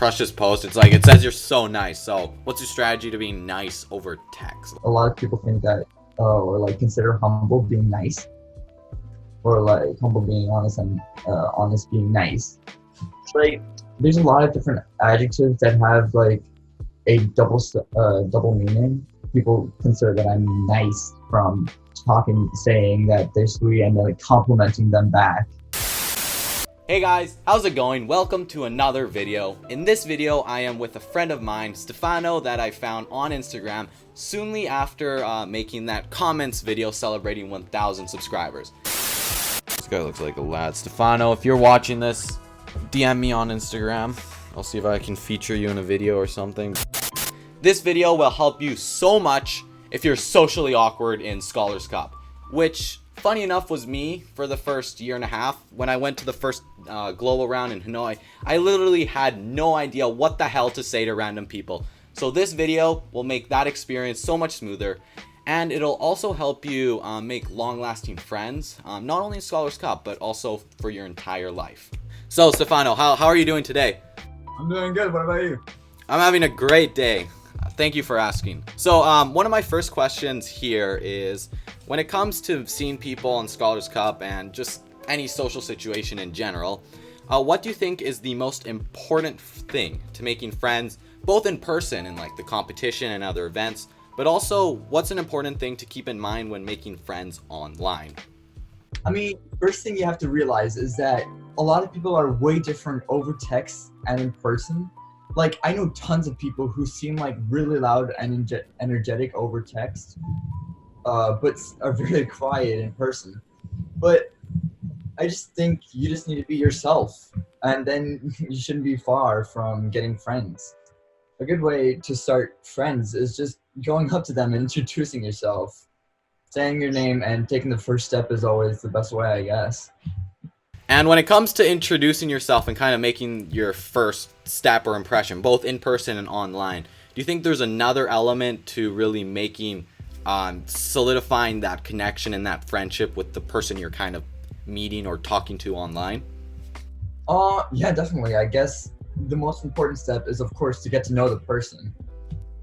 crushes post, it's like, it says you're so nice. So what's your strategy to being nice over text? A lot of people think that, or like consider humble being nice, or like humble being honest, and honest being nice. Like, there's a lot of different adjectives that have like a double meaning. People consider that I'm nice from saying that they're sweet, and then like complimenting them back. Hey guys, how's it going? Welcome to another video. In this video, I am with a friend of mine, Stefano, that I found on Instagram soonly after making that comments video celebrating 1,000 subscribers. This guy looks like a lad. Stefano, if you're watching this, DM me on Instagram. I'll see if I can feature you in a video or something. This video will help you so much if you're socially awkward in Scholars Cup, which, funny enough, was me for the first year and a half. When I went to the first global round in Hanoi, I literally had no idea what the hell to say to random people. So this video will make that experience so much smoother, and it'll also help you make long-lasting friends, not only in Scholars Cup, but also for your entire life. So Stefano, how are you doing today? I'm doing good. What about you? I'm having a great day. Thank you for asking. So one of my first questions here is, when it comes to seeing people on Scholars Cup and just any social situation in general, what do you think is the most important thing to making friends, both in person and like the competition and other events, but also what's an important thing to keep in mind when making friends online? I mean, first thing you have to realize is that a lot of people are way different over text and in person. Like, I know tons of people who seem like really loud and energetic over text, but are very quiet in person. But I just think you just need to be yourself, and then you shouldn't be far from getting friends. A good way to start friends is just going up to them and introducing yourself. Saying your name and taking the first step is always the best way, I guess. And when it comes to introducing yourself and kind of making your first step or impression, both in person and online, do you think there's another element to really making, solidifying that connection and that friendship with the person you're kind of meeting or talking to online? Yeah, definitely. I guess the most important step is, of course, to get to know the person.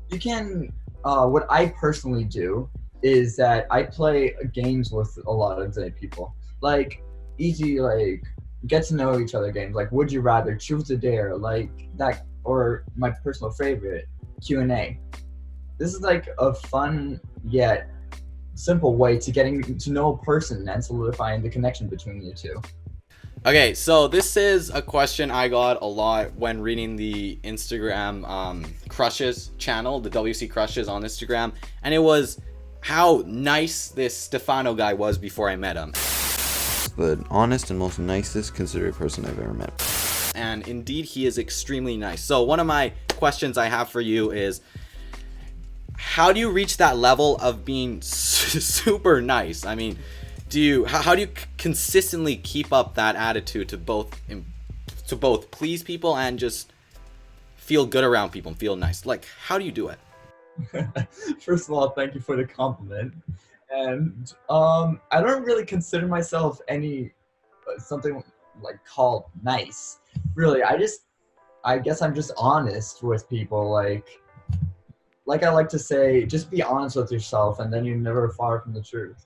You can, what I personally do is that I play games with a lot of people. Like, easy, like, get to know each other games, like Would You Rather, Truth or Dare, like that, or my personal favorite, Q&A. This is like a fun yet simple way to getting to know a person and solidifying the connection between you two. Okay, so this is a question I got a lot when reading the Instagram Crushes channel, the WC Crushes on Instagram, and it was how nice this Stefano guy was before I met him. The honest and most nicest considerate person I've ever met. And indeed, he is extremely nice. So one of my questions I have for you is, how do you reach that level of being super nice? I mean, how do you consistently keep up that attitude to both please people and just feel good around people and feel nice? Like, how do you do it? First of all, thank you for the compliment. And I don't really consider myself something like called nice. Really, I guess I'm just honest with people. Like I like to say, just be honest with yourself, and then you're never far from the truth.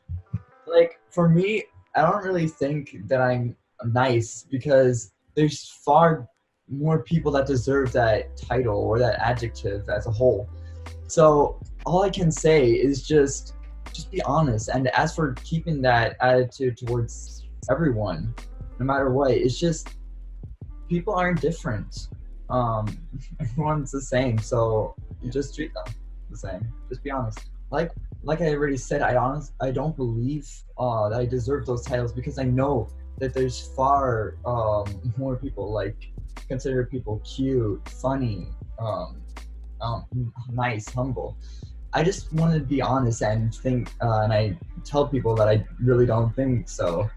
Like, for me, I don't really think that I'm nice, because there's far more people that deserve that title or that adjective as a whole. So all I can say is just be honest. And as for keeping that attitude towards everyone, no matter what, it's just, people aren't different. Everyone's the same, so you just treat them the same. Just be honest. Like I already said, I don't believe that I deserve those titles, because I know that there's far more people, like, consider people cute, funny, nice, humble. I just want to be honest and think, and I tell people that I really don't think so.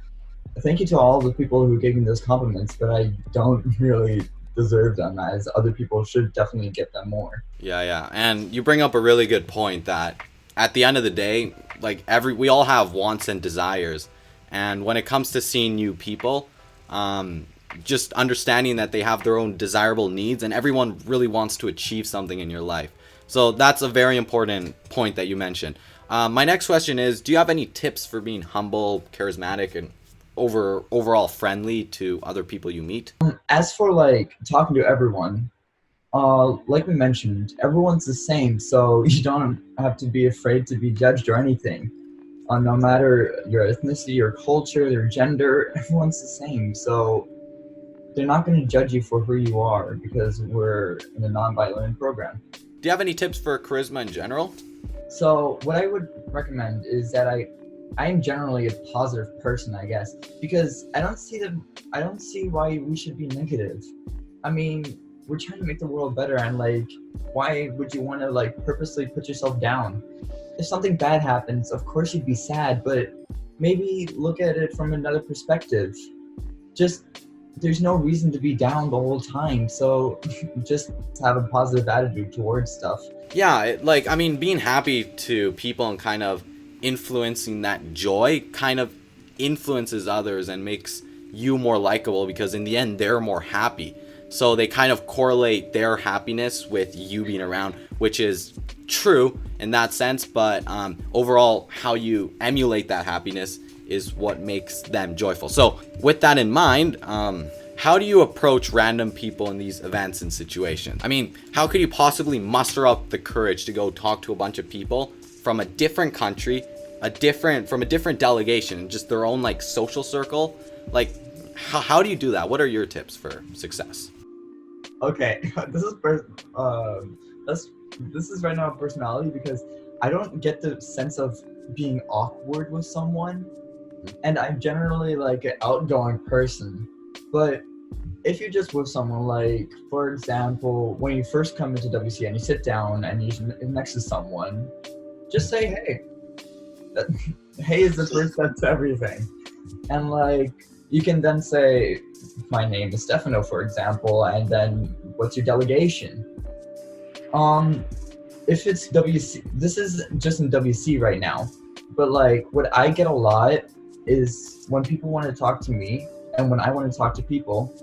Thank you to all the people who gave me those compliments, but I don't really deserve them, as other people should definitely get them more. Yeah. And you bring up a really good point that at the end of the day, like, we all have wants and desires. And when it comes to seeing new people, just understanding that they have their own desirable needs, and everyone really wants to achieve something in your life. So that's a very important point that you mentioned. My next question is, do you have any tips for being humble, charismatic, and overall friendly to other people you meet? As for like talking to everyone, like we mentioned, everyone's the same, so you don't have to be afraid to be judged or anything. No matter your ethnicity, your culture, your gender, everyone's the same. So they're not going to judge you for who you are because we're in a non-violent program. Do you have any tips for charisma in general? So what I would recommend is that I am generally a positive person, I guess, because I don't see why we should be negative. I mean, we're trying to make the world better, and like, why would you want to like purposely put yourself down? If something bad happens, of course you'd be sad, but maybe look at it from another perspective. Just, there's no reason to be down the whole time, so just have a positive attitude towards stuff. Yeah, being happy to people and kind of influencing that joy kind of influences others and makes you more likable, because in the end they're more happy. So they kind of correlate their happiness with you being around, which is true in that sense, but overall how you emulate that happiness is what makes them joyful. So with that in mind, how do you approach random people in these events and situations? I mean, how could you possibly muster up the courage to go talk to a bunch of people from a different country, from a different delegation, just their own like social circle? Like, how do you do that? What are your tips for success? Okay, this is right now a personality, because I don't get the sense of being awkward with someone, and I'm generally like an outgoing person. But if you're just with someone, like for example, when you first come into WC and you sit down and you're next to someone, just say hey. Hey is the first step to everything. And like, you can then say, my name is Stefano, for example, and then what's your delegation? If it's WC, this is just in WC right now, but like what I get a lot is when people want to talk to me and when I want to talk to people,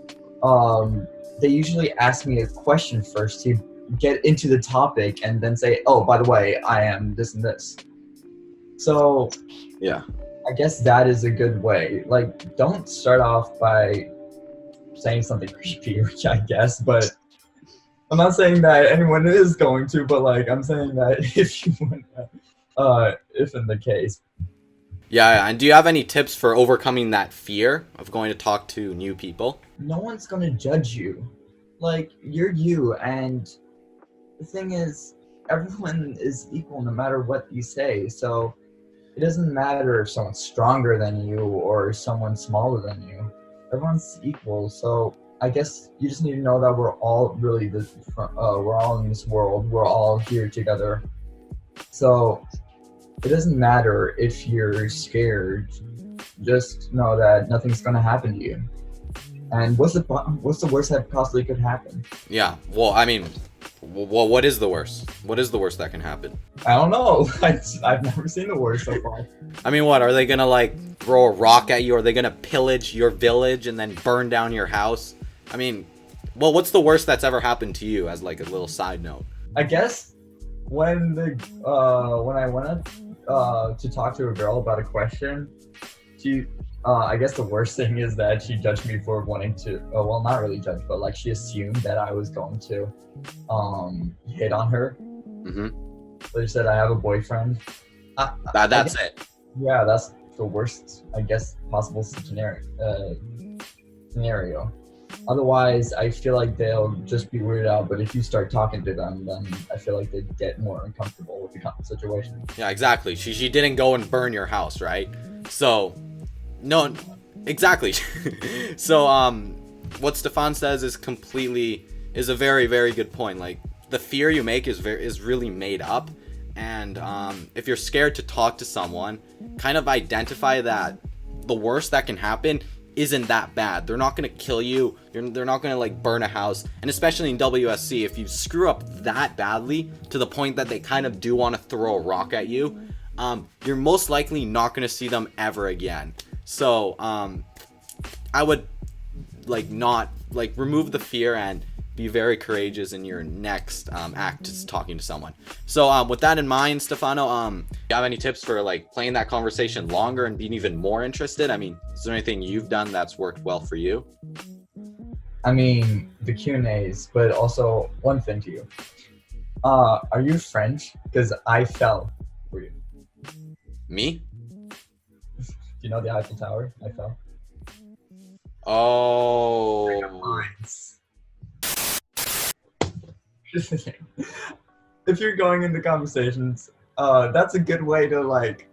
they usually ask me a question first to get into the topic and then say, oh, by the way, I am this and this. So yeah, I guess that is a good way. Like, don't start off by saying something creepy, which I guess, but I'm not saying that anyone is going to, but like, I'm saying that if you want, if in the case. Yeah, and do you have any tips for overcoming that fear of going to talk to new people? No one's gonna judge you. Like, you're you, and the thing is, everyone is equal no matter what you say, so it doesn't matter if someone's stronger than you or someone smaller than you. Everyone's equal, so I guess you just need to know that we're all really we're all in this world. We're all here together. So it doesn't matter if you're scared. Just know that nothing's gonna happen to you. And what's the worst that possibly could happen? Yeah. Well, I mean, what is the worst? What is the worst that can happen? I don't know. I've never seen the worst so far. I mean, what? Are they gonna like throw a rock at you? Or are they gonna pillage your village and then burn down your house? I mean, well, what's the worst that's ever happened to you, as like a little side note? I guess when I went to talk to a girl about a question, I guess the worst thing is that she judged me for wanting to, well, not really judge, but like she assumed that I was going to hit on her. Mm-hmm. So she said I have a boyfriend. That's it. Yeah, that's the worst, I guess, possible scenario. Otherwise, I feel like they'll just be weirded out, but if you start talking to them, then I feel like they'd get more uncomfortable with the situation. Yeah, exactly. She didn't go and burn your house, right? So, no, exactly. So, what Stefan says is a very, very good point. Like, the fear you make is really made up. And if you're scared to talk to someone, kind of identify that the worst that can happen isn't that bad. They're not going to kill you. They're not going to like burn a house. And especially in WSC, if you screw up that badly to the point that they kind of do want to throw a rock at you, you're most likely not going to see them ever again. So I would remove the fear and be very courageous in your next act is talking to someone. So with that in mind, Stefano, do you have any tips for like playing that conversation longer and being even more interested? I mean, is there anything you've done that's worked well for you? I mean, the Q&As, but also one thing to you. Are you French? Because I fell for you. Me? Do you know the Eiffel Tower? I fell. Oh. If you're going into conversations, that's a good way to like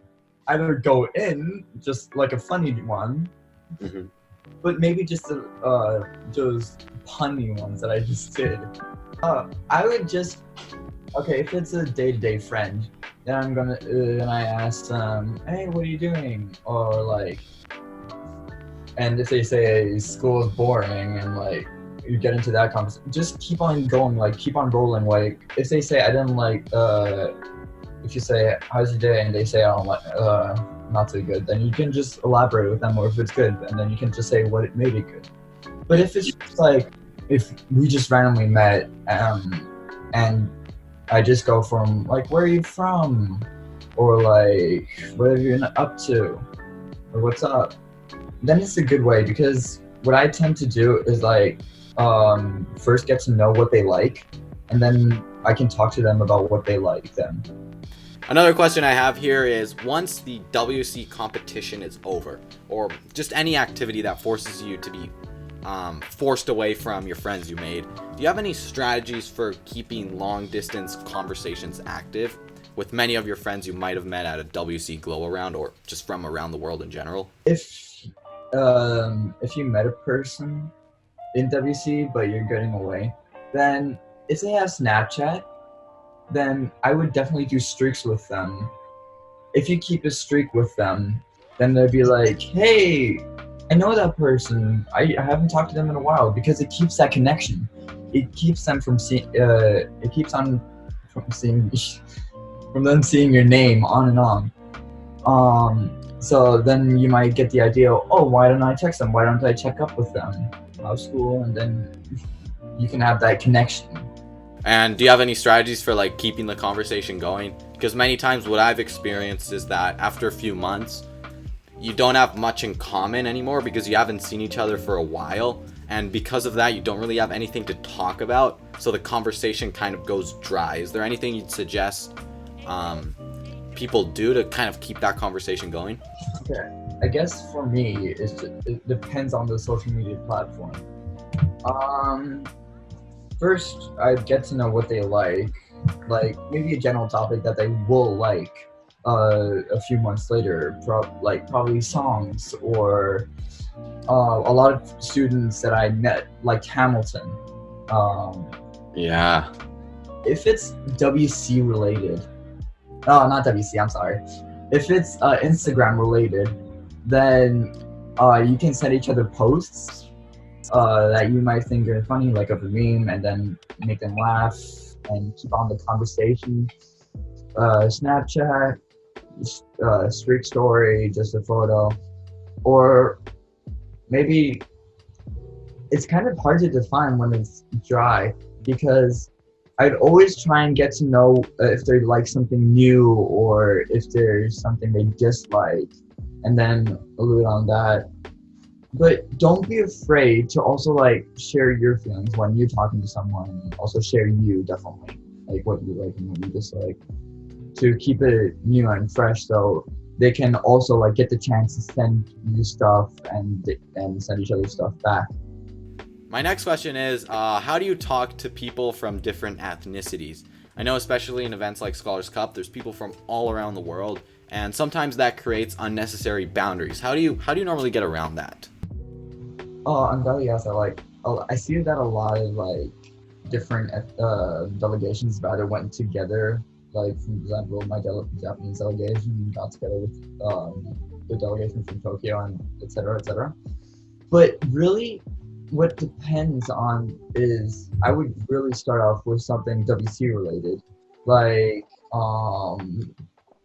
either go in just like a funny one, but maybe just those punny ones that I just did. I would just if it's a day-to-day friend, then I'm gonna and I ask them, hey, what are you doing? Or like, and if they say school is boring and like you get into that conversation, just keep on going, like keep on rolling. Like if they say I didn't like if you say how's your day and they say I don't like not so good, then you can just elaborate with them, or if it's good, and then you can just say what it made it good. But if it's just like if we just randomly met and I just go from like where are you from, or like what have you been up to, or what's up, then it's a good way, because what I tend to do is like first get to know what they like, and then I can talk to them about what they like then. Another question I have here is, once the WC competition is over, or just any activity that forces you to be forced away from your friends you made, do you have any strategies for keeping long distance conversations active with many of your friends you might have met at a WC Glow Around, or just from around the world in general? If you met a person in WC but you're getting away, then if they have Snapchat, then I would definitely do streaks with them. If you keep a streak with them, then they'd be like, hey, I know that person. I haven't talked to them in a while, because it keeps that connection. It keeps them from seeing. It keeps on from seeing from them seeing your name on and on. So then you might get the idea. Oh, why don't I text them? Why don't I check up with them? How's school? And then you can have that connection. And do you have any strategies for like keeping the conversation going? Because many times what I've experienced is that after a few months, you don't have much in common anymore because you haven't seen each other for a while. And because of that, you don't really have anything to talk about. So the conversation kind of goes dry. Is there anything you'd suggest people do to kind of keep that conversation going? Okay, I guess for me, it depends on the social media platform. First, I'd get to know what they like maybe a general topic that they will like. A few months later, probably songs, or a lot of students that I met, like Hamilton. Yeah. If it's WC related, not WC, I'm sorry. If it's Instagram related, then you can send each other posts that you might think are funny, like of a meme, and then make them laugh and keep on the conversation. Snapchat, streak story, just a photo, or maybe it's kind of hard to define when it's dry, because I'd always try and get to know if they like something new or if there's something they dislike, and then allude on that. But don't be afraid to also like share your feelings when you're talking to someone. Also share you, definitely, like what you like and what you dislike, to keep it new and fresh, so they can also like get the chance to send you stuff and send each other stuff back. My next question is, how do you talk to people from different ethnicities? I know especially in events like Scholars Cup, there's people from all around the world, and sometimes that creates unnecessary boundaries. How do you normally get around that? I'm glad you asked that. I see that a lot of like different delegations either went together. Like, for example, my Japanese delegation got together with the delegation from Tokyo, and et cetera. But really, what depends on is, I would really start off with something WC related. Like,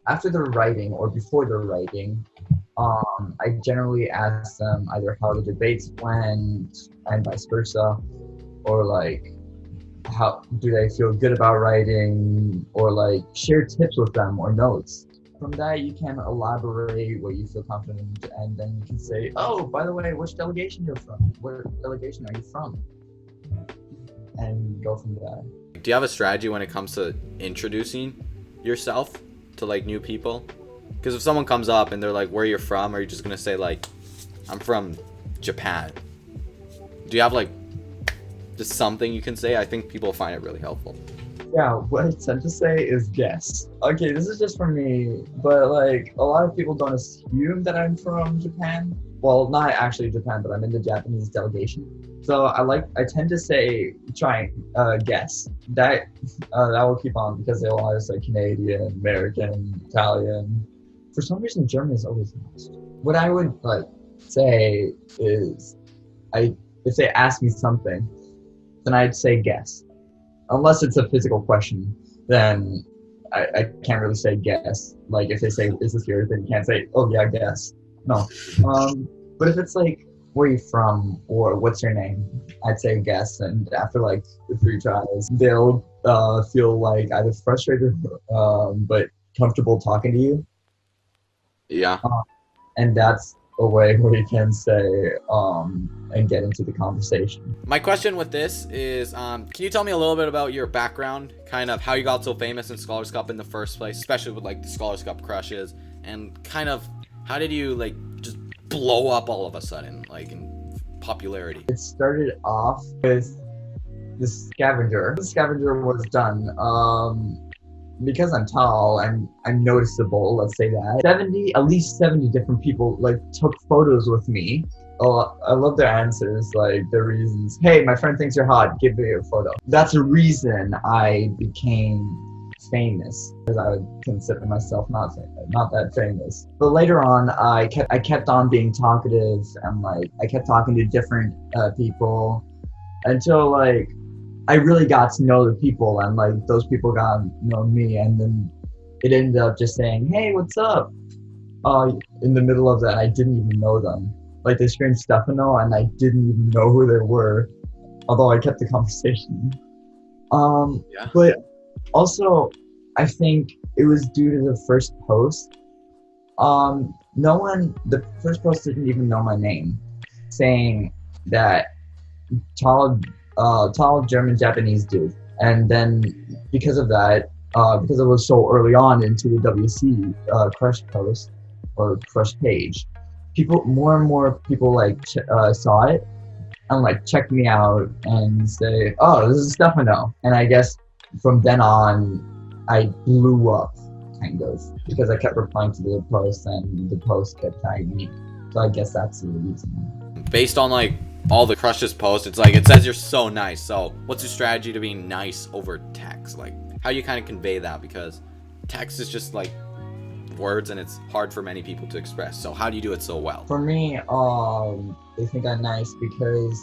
after the writing or before the writing, I generally ask them either how the debates went and vice versa, or like how do they feel good about writing, or like share tips with them or notes. From that, you can elaborate what you feel confident, and then you can say, oh, by the way, which delegation you're from? What delegation are you from? And go from there. Do you have a strategy when it comes to introducing yourself to like new people? Because if someone comes up and they're like, where you're from, are you just gonna say like, I'm from Japan? Do you have like just something you can say? I think people find it really helpful. Yeah, what I tend to say is guess. Okay, this is just for me, but like a lot of people don't assume that I'm from Japan. Well, not actually Japan, but I'm in the Japanese delegation. So I tend to say try guess. That will keep on, because they'll always say Canadian, American, Italian. For some reason, German is always last. What I would like say is, if they ask me something, then I'd say guess. Unless it's a physical question, then I can't really say guess. Like if they say, is this yours? Then you can't say, oh yeah, guess. No. But if it's like, where are you from, or what's your name, I'd say guess. And after like 3 tries, they'll feel like either frustrated but comfortable talking to you. Yeah. And that's a way where you can say and get into the conversation. My question with this is, can you tell me a little bit about your background, kind of how you got so famous in Scholars Cup in the first place, especially with like the Scholars Cup crushes, and kind of how did you like just blow up all of a sudden, like in popularity? It started off with the scavenger. The scavenger was done because I'm tall, I'm noticeable, let's say that. At least 70 different people like took photos with me. Oh, I love their answers, like their reasons. Hey, my friend thinks you're hot, give me a photo. That's the reason I became famous, because I would consider myself not that famous. But later on, I kept on being talkative, and like I kept talking to different people until like I really got to know the people, and like those people got to know me, and then it ended up just saying, hey, what's up? In the middle of that, I didn't even know them. Like they screamed Stefano, and I didn't even know who they were, although I kept the conversation. Yeah. But also, I think it was due to the first post. The first post didn't even know my name, saying that tall German Japanese dude. And then because of that, because it was so early on into the WC crush post or crush page, more and more people like saw it and like checked me out and say, oh, this is Stefano. And I guess from then on, I blew up, kind of, because I kept replying to the post and the post kept tagging me. So I guess that's the reason. Based on like all the crushes posts, it's like it says you're so nice. So what's your strategy to being nice over text? Like how you kind of convey that, because text is just like words and it's hard for many people to express. So how do you do it so well? For me, they think I'm nice because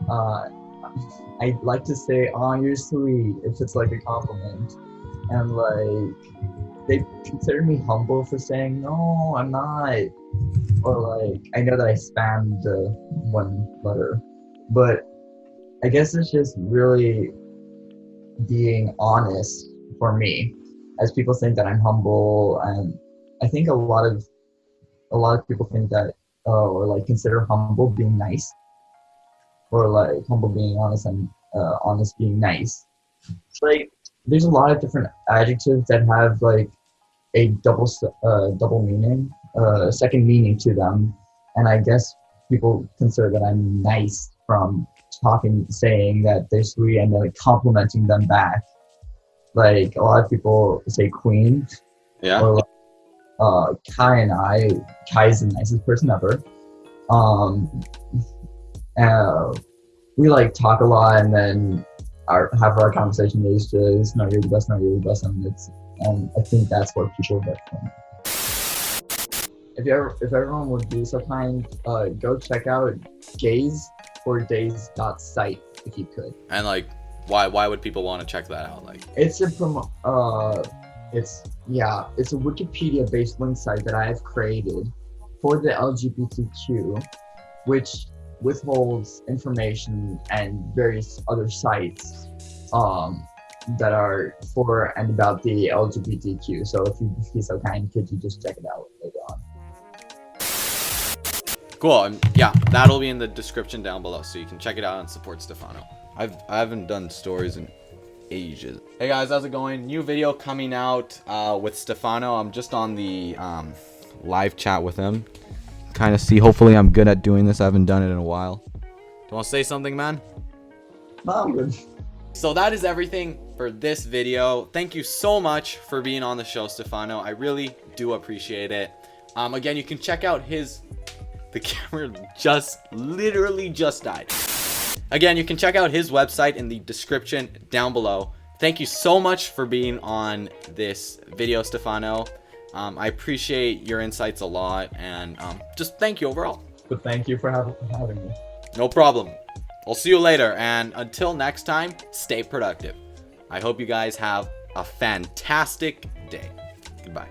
I like to say, oh, you're sweet, if it's like a compliment. And like they consider me humble for saying, no, I'm not. Or like, I know that I spammed the one letter, but I guess it's just really being honest for me, as people think that I'm humble, and I think a lot of people think that or like consider humble being nice, or like humble being honest, and honest being nice. It's like there's a lot of different adjectives that have like a double meaning, second meaning to them, and I guess people consider that I'm nice from saying that they're sweet and then like complimenting them back. Like a lot of people say queen. Yeah. Or like, Kai is the nicest person ever. We like talk a lot, and then have our conversation is just, no, you're the best, and I think that's what people get from it. If everyone would be so kind, go check out gaze4days.site if you could. And like, why would people want to check that out? Like, it's a it's a Wikipedia based link site that I have created for the LGBTQ, which withholds information and various other sites that are for and about the LGBTQ. So if you'd be so kind, could you just check it out later on? Cool. Yeah, that'll be in the description down below, so you can check it out and support Stefano. I haven't done stories in ages. Hey guys, how's it going? New video coming out with Stefano. I'm just on the live chat with him. Kind of see. Hopefully, I'm good at doing this. I haven't done it in a while. Do you want to say something, man? No, I'm good. So that is everything for this video. Thank you so much for being on the show, Stefano. I really do appreciate it. Again, you can check out his... The camera literally just died. Again, you can check out his website in the description down below. Thank you so much for being on this video, Stefano. I appreciate your insights a lot, and just thank you overall. But thank you for having me. No problem. I'll see you later, and until next time, stay productive. I hope you guys have a fantastic day. Goodbye.